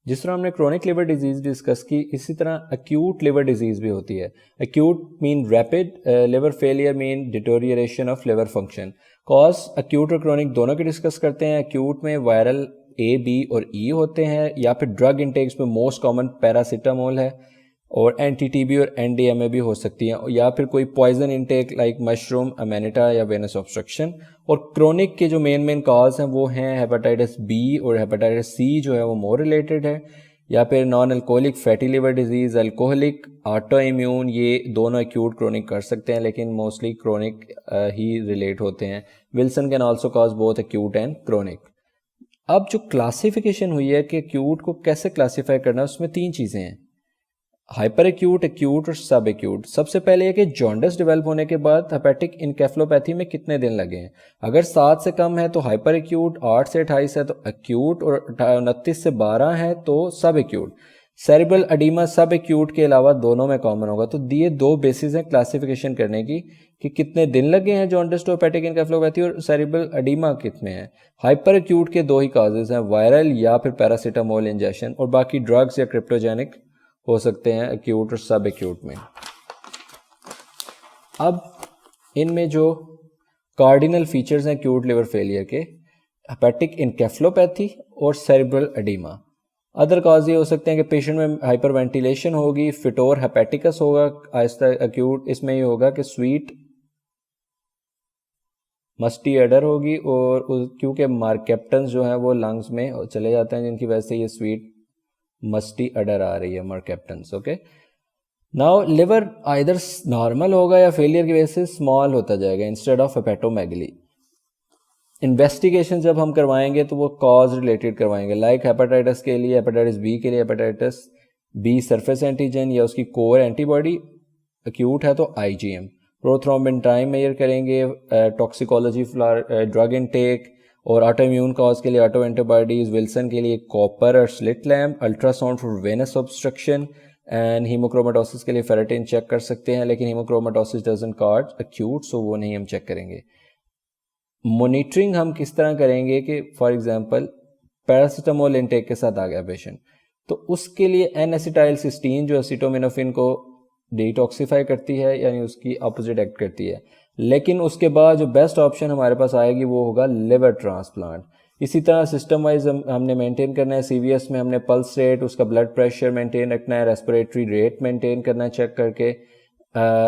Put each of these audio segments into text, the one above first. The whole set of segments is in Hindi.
जिस तरह हमने क्रोनिक लिवर डिजीज़ डिस्कस की, इसी तरह एक्यूट लिवर डिजीज़ भी होती है। Acute mean rapid, liver failure mean deterioration of liver function. Cause acute और क्रोनिक दोनों के डिस्कस करते हैं। एक्यूट में वायरल ए, बी और ई होते हैं, या फिर ड्रग इंटेक्स में मोस्ट कॉमन पैरासीटामोल है, और एंटी-टीबी और एनडीएमए भी हो सकती हैं, या फिर कोई पॉइजन इंटेक लाइक मशरूम, अमेनिटा या वेनस ऑब्स्ट्रक्शन। और क्रोनिक के जो मेन कॉज हैं वो हैं हेपेटाइटिस बी और हेपेटाइटिस सी जो है वो मोर रिलेटेड है, या फिर non alcoholic fatty liver disease, alcoholic, auto immune, ये दोनों एक्यूट क्रोनिक कर सकते हैं, लेकिन मोस्टली क्रोनिक ही रिलेट होते हैं। Wilson can also cause both acute and chronic. अब जो क्लासिफिकेशन हुई है कि एक्यूट को कैसे क्लासीफाई करना है, उसमें 3 चीज़ें हैं, हाइपर एक्यूट, एक्यूट और सब एक्यूट। सबसे पहले है कि जॉन्डिस डेवलप होने के बाद हेपेटिक इनकेफलोपैथी में कितने दिन लगे हैं। अगर 7 से कम है तो हाइपर एक्यूट, 8 से 28 है तो एक्यूट, और 29 से 12 है तो सब एक्यूट। सेरिब्रल एडीमा सब एक्यूट के अलावा दोनों में कॉमन होगा। तो दिए 2 बेसिस हैं क्लासिफिकेशन करने की कि कितने दिन लगे हैं जॉन्डिस टू हेपेटिक इनकेफलोपैथी, और सेरिब्रल एडीमा कितने हैं। हाइपर एक्यूट के 2 ही काजेज हैं, वायरल या फिर पैरासीटामोल इंजेक्शन, और बाकी ड्रग्स या क्रिप्टोजेनिक हो सकते हैं एक्यूट और सब एक्यूट में। अब इनमें जो कार्डिनल फीचर्स हैं एक्यूट लिवर फेलियर के, हेपेटिक इनकेफलोपैथी और सेरिब्रल एडीमा। अदर कॉज ये हो सकते हैं कि पेशेंट में हाइपरवेंटिलेशन होगी, फिटोर हेपेटिकस होगा आहिस्ता एक्यूट, इसमें ये होगा कि स्वीट मस्टी अडर होगी, और क्योंकि मार्केप्टन्स जो हैं वो लंग्स में चले जाते हैं, जिनकी वजह से ये स्वीट मस्टी अडर आ रही है, मार्केप्टन्स। Okay, now liver either normal होगा या फेलियर की वजह से स्मॉल होता जाएगा इंस्टेड ऑफ हेपेटोमेगली। इन्वेस्टिगेशन जब हम करवाएंगे तो वो कॉज रिलेटेड करवाएंगे, लाइक हेपेटाइटिस के लिए, हेपेटाइटिस बी के लिए हेपेटाइटिस बी सरफेस एंटीजन या उसकी कोर एंटीबॉडी, एक्यूट है तो आईजीएम। प्रोथ्रोम्बिन टाइम मेजर करेंगे, टॉक्सिकोलॉजी, ड्रग इनटेक, और ऑटो इम्यून कॉज के लिए ऑटो एंटीबॉडीज, विल्सन के लिए कॉपर और slit lamp, ultrasound for venous obstruction, and haemochromatosis के लिए फेरेटिन चेक कर सकते हैं, लेकिन haemochromatosis doesn't cause acute, so वो नहीं हम चेक करेंगे। मॉनिटरिंग हम किस तरह करेंगे कि फॉर एग्जांपल पैरासीटामोल इनटेक के साथ आ गया पेशेंट, तो उसके लिए एन एसिटाइल सिस्टीन जो एसिटोमिनोफिन को डिटॉक्सिफाई करती है, यानी उसकी अपोजिट एक्ट करती है, लेकिन उसके बाद जो बेस्ट ऑप्शन हमारे पास आएगी वो होगा लिवर ट्रांसप्लांट। इसी तरह सिस्टम वाइज हमने मेंटेन करना है। सीवीएस में हमने पल्स रेट, उसका ब्लड प्रेशर मेंटेन रखना है, रेस्पिरेटरी रेट मेंटेन करना है चेक करके,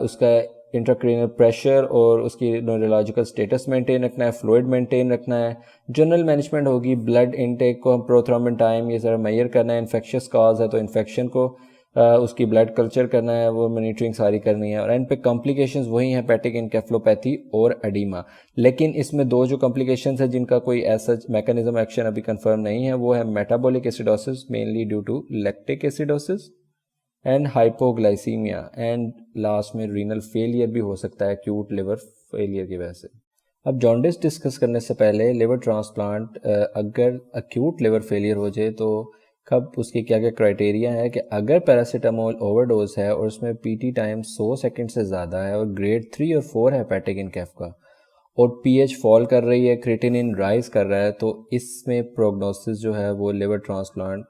उसका इंट्राक्रेनियल प्रेशर और उसकी न्यूरोलॉजिकल स्टेटस मेंटेन रखना है, फ्लूइड मेंटेन रखना है। जनरल मैनेजमेंट होगी, ब्लड इनटेक को हम प्रोथ्रोम्बिन टाइम ये सारा मेजर करना है, इन्फेक्शियस कॉज है तो इन्फेक्शन को उसकी ब्लड कल्चर करना है, वो मॉनिटरिंग सारी करनी है। और एंड पे कॉम्प्लिकेशंस वही हैं, हेपेटिक इनकेफलोपैथी और एडीमा, लेकिन इसमें 2 जो कॉम्प्लिकेशंस है जिनका कोई ऐसा मैकेनिज्म एक्शन अभी कंफर्म नहीं है, वो है metabolic acidosis mainly due to lactic acidosis and hypoglycaemia, and last में रीनल फेलियर भी हो सकता है एक्यूट लिवर फेलियर की वजह से। अब जॉन्डिस डिस्कस करने से पहले लिवर ट्रांसप्लांट अगर एक्यूट लिवर फेलियर हो जाए तो कब उसकी क्या क्या क्राइटेरिया है कि अगर पैरासीटामोल ओवरडोज है और उसमें पीटी टाइम 100 सेकंड से ज़्यादा है और ग्रेड 3 और 4 है हेपेटिक इनकेफ का, और पीएच फॉल कर रही है, क्रिएटिनिन राइज कर रहा है, तो इसमें प्रोग्नोसिस जो है वो लिवर ट्रांसप्लांट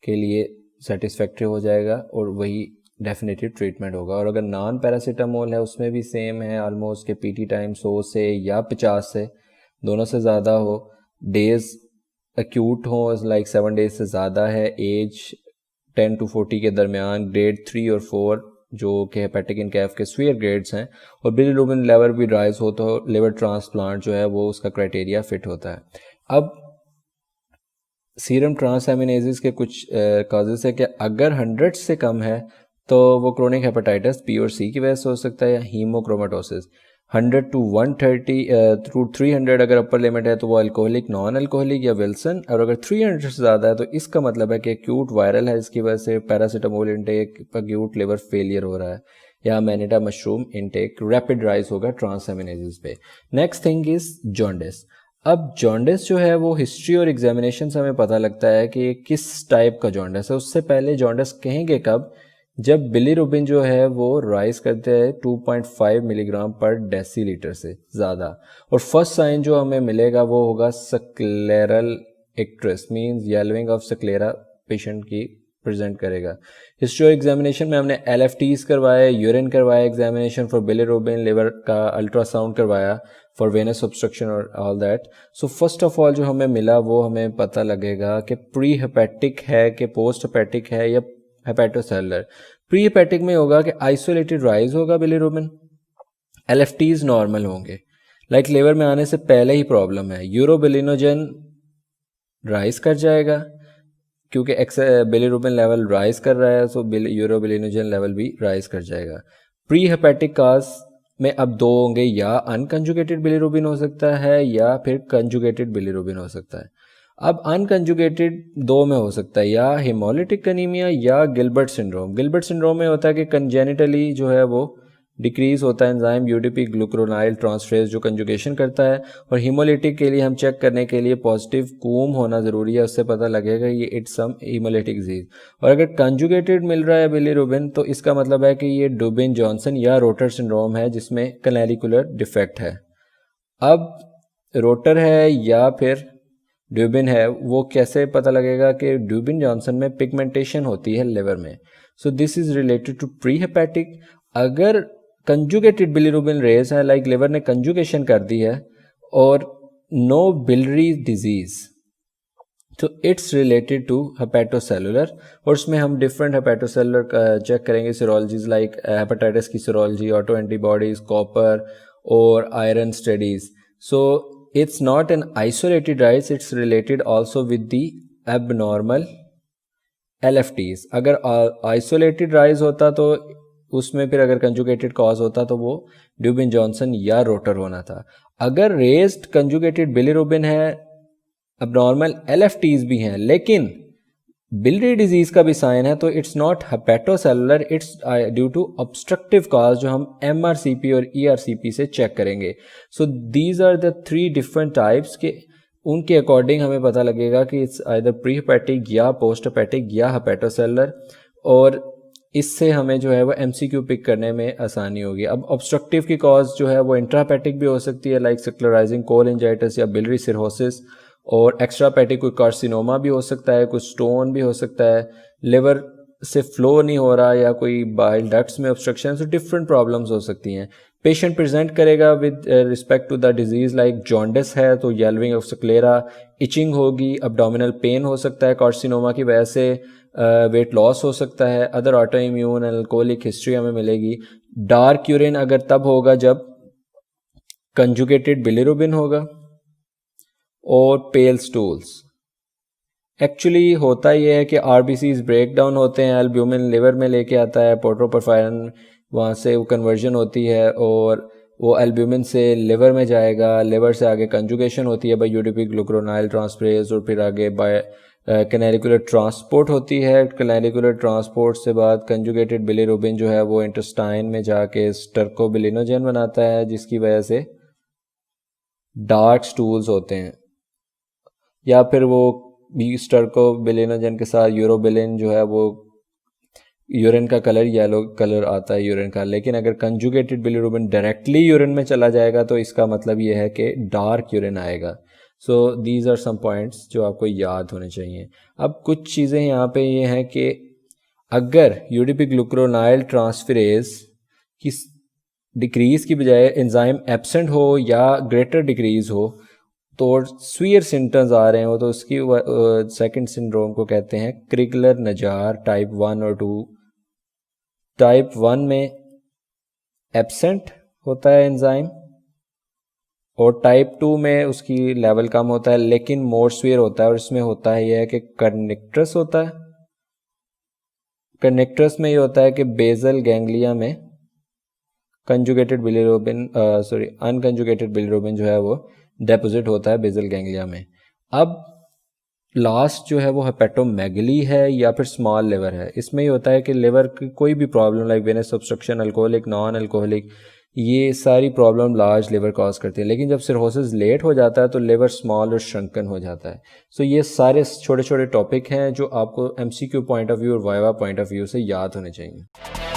के लिए सेटिस्फैक्ट्री हो जाएगा और वही डेफिनेटिव ट्रीटमेंट होगा। और अगर नॉन पैरासीटामोल है उसमें भी सेम है ऑलमोस्ट के पीटी टाइम 100 से या 50 से दोनों से ज़्यादा हो, डेज एक्यूट हो लाइक 7 डेज से ज़्यादा है, एज 10 to 40 के दरमियान, ग्रेड 3 और 4 जो कि हेपेटिक इनकेफ के स्वीयर ग्रेड्स हैं, और बिलीरुबिन लेवल भी राइज हो तो लिवर ट्रांसप्लांट जो है वो उसका क्राइटेरिया फिट होता है। अब सीरम ट्रांसएमिनेजेस के कुछ कॉजेस है कि अगर 100 से कम है तो वो क्रोनिक हेपेटाइटिस बी और सी की वजह से हो सकता है, या हीमोक्रोमेटोसिस। 100 to 130 थ्रू 300 अगर अपर लिमिट है तो वो अल्कोहलिक, नॉन अल्कोहलिक या विल्सन, और अगर 300 से ज़्यादा है तो इसका मतलब है कि एक्यूट वायरल है, इसकी वजह से paracetamol intake, acute liver failure हो रहा है, या मैनिटा मशरूम इनटेक रैपिड राइज होगा ट्रांसएमिनेजेस पे। Next thing is jaundice. अब जॉन्डिस जो है वो हिस्ट्री और एग्जामिनेशन से हमें पता लगता है कि किस टाइप का जॉन्डिस है। उससे पहले जॉन्डिस कहेंगे कब, जब बिलीरुबिन जो है वो राइज करते हैं 2.5 मिलीग्राम पर डेसीलीटर से ज़्यादा, और फर्स्ट साइन जो हमें मिलेगा वो होगा scleral icterus means yellowing of sclera patient की प्रेजेंट करेगा। हिस्ट्री एग्जामिनेशन में हमने LFTs करवाया, यूरिन करवाया, एग्जामिनेशन फॉर बिलिरुबिन, लिवर का अल्ट्रासाउंड करवाया फॉर वेनस ऑब्स्ट्रक्शन और all that. So first of all जो हमें मिला वो हमें पता लगेगा कि प्री हेपेटिक है कि पोस्ट हेपेटिक है या हेपेटोसेलुलर। प्री हेपेटिक में होगा कि आइसोलेटेड राइज होगा बिलिरुबिन, LFTs नॉर्मल होंगे, लाइक लिवर में आने से पहले ही प्रॉब्लम है, यूरोबिलिनोजन राइज कर जाएगा क्योंकि बिलिरुबिन लेवल राइज कर रहा है, सो यूरोबिलिनोजन लेवल भी राइज कर जाएगा। प्री हेपेटिक काज में अब दो होंगे, या अनकंजुगेटेड बिलिरुबिन हो सकता है या फिर कंजुगेटेड बिलिरुबिन हो सकता है। अब अनकंजुगेटेड दो में हो सकता है, या हेमोलिटिक एनीमिया या गिलबर्ट सिंड्रोम। गिलबर्ट सिंड्रोम में होता है कि कंजेनिटली जो है वो डिक्रीज होता है एंजाइम UDP ग्लूक्रोनाइल ट्रांसफरेज जो कंजुगेशन करता है, और हीमोलिटिक के लिए हम चेक करने के लिए पॉजिटिव कूम होना ज़रूरी है, उससे पता लगेगा ये इट्स सम हीमोलिटिक डिजीज। और अगर कंजुगेटेड मिल रहा है बिलिरुबिन तो इसका मतलब है कि ये डुबिन जॉनसन या रोटर सिंड्रोम है जिसमें कैनालिकुलर डिफेक्ट है। अब रोटर है या फिर ड्यूबिन है, वो कैसे पता लगेगा कि ड्यूबिन जॉनसन में पिगमेंटेशन होती है लिवर में। So this is related to pre hepatic. अगर कंजुगेटेड बिलिरुबिन रेज है, लाइक लिवर ने कंजुगेशन कर दी है और नो बिलरी डिजीज, तो इट्स रिलेटेड टू हेपेटोसेलुलर, और उसमें हम डिफरेंट हेपेटोसेलुलर चेक करेंगे सीरोलॉजीज, लाइक हेपेटाइटिस की सीरोलॉजी, ऑटो एंटीबॉडीज, कॉपर और iron studies. So it's not an isolated rise, it's related also with the abnormal LFTs। अगर isolated rise होता तो उसमें फिर अगर conjugated cause होता तो वो ड्यूबिन जॉनसन या रोटर होना था। अगर raised conjugated bilirubin है, abnormal LFTs भी हैं, लेकिन बिलरी डिजीज का भी साइन है, तो it's not hepatocellular, it's due to obstructive cause जो हम MRCP और ERCP से चेक करेंगे। So these are the 3 different types के, उनके अकॉर्डिंग हमें पता लगेगा कि इट्स आइदर प्री हेपेटिक या पोस्ट हेपेटिक या हेपेटोसेलुलर, और इससे हमें जो है वो MCQ पिक करने में आसानी होगी। अब ऑब्स्ट्रक्टिव की कॉज जो है वो इंट्राहेपेटिक भी हो सकती है, लाइक स्क्लेराइजिंग कोलिंजाइटिस या बिलरी सिरोसिस, और एक्स्ट्रापेटिक कोई कार्सिनोमा भी हो सकता है, कोई स्टोन भी हो सकता है, लिवर से फ्लो नहीं हो रहा या कोई बाइल डक्ट्स में ऑब्स्ट्रक्शन, तो डिफरेंट प्रॉब्लम्स हो सकती हैं। पेशेंट प्रेजेंट करेगा with respect to the disease, like jaundice है तो येलोइंग ऑफ स्क्लेरा, इचिंग होगी, अब्डोमिनल पेन हो सकता है कार्सिनोमा की वजह से, वेट लॉस हो सकता है, other auto immune alcoholic history हमें मिलेगी। डार्क यूरिन अगर तब होगा जब कंजुगेटेड बिलिरुबिन होगा, और पेल स्टूल्स। एक्चुअली होता यह है कि RBCs ब्रेक डाउन होते हैं, एल्ब्यूमिन लिवर में लेके आता है, पोर्टोपर्फायरिन वहाँ से वो कन्वर्जन होती है और वो एल्ब्यूमिन से लिवर में जाएगा, लिवर से आगे कंजुगेशन होती है बाय UDP ग्लूक्रोनाइल ट्रांसफरेज, और फिर आगे बाय कैनालिकुलर ट्रांसपोर्ट होती है। कैनालिकुलर ट्रांसपोर्ट से बाद कंजुगेटेड बिलिरुबिन जो है वो इंटेस्टाइन में जाके स्टर्कोबिलिनोजन बनाता है, जिसकी वजह से डार्क स्टूल्स होते हैं, या फिर वो स्टर्कोबिलिनोजन के साथ यूरोबिलिन जो है वो यूरिन का कलर येलो कलर आता है यूरिन का। लेकिन अगर कंजुगेटेड बिलिरुबिन डायरेक्टली यूरिन में चला जाएगा तो इसका मतलब ये है कि डार्क यूरिन आएगा। So these are some points जो आपको याद होने चाहिए। अब कुछ चीज़ें यहाँ पे ये हैं कि अगर UDP ग्लूक्रोनाइल ट्रांसफरेज की डिक्रीज की बजाय एंजाइम एब्सेंट हो या ग्रेटर डिक्रीज हो तो स्वीयर सिम्टम्स आ रहे हो, तो उसकी सेकंड सिंड्रोम को कहते हैं क्रिगलर नजार टाइप 1 और 2। टाइप 1 में एब्सेंट होता है एंजाइम, और टाइप 2 में उसकी लेवल कम होता है लेकिन मोर स्वीयर होता है, और इसमें होता है यह है कि कर्निक्टरस होता है। कर्निक्टरस में ये होता है कि बेजल गैंग्लिया में कंजुगेटेड बिलिरुबिन अनकंजुगेटेड बिलिरुबिन जो है वो डेपोजिट होता है बेजल गैंग्लिया में। अब लास्ट जो है वो हेपेटोमेगली है या फिर स्मॉल लिवर है। इसमें ये होता है कि लिवर की कोई भी problem like venous obstruction, alcoholic, non alcoholic, ये सारी प्रॉब्लम लार्ज लिवर कॉज करती है। लेकिन जब सिरोसिस लेट हो जाता है तो लिवर स्मॉल और श्रंकन हो जाता है। सो ये सारे छोटे छोटे टॉपिक हैं जो आपको MCQ पॉइंट ऑफ व्यू और वाइवा पॉइंट ऑफ व्यू से याद होने चाहिए।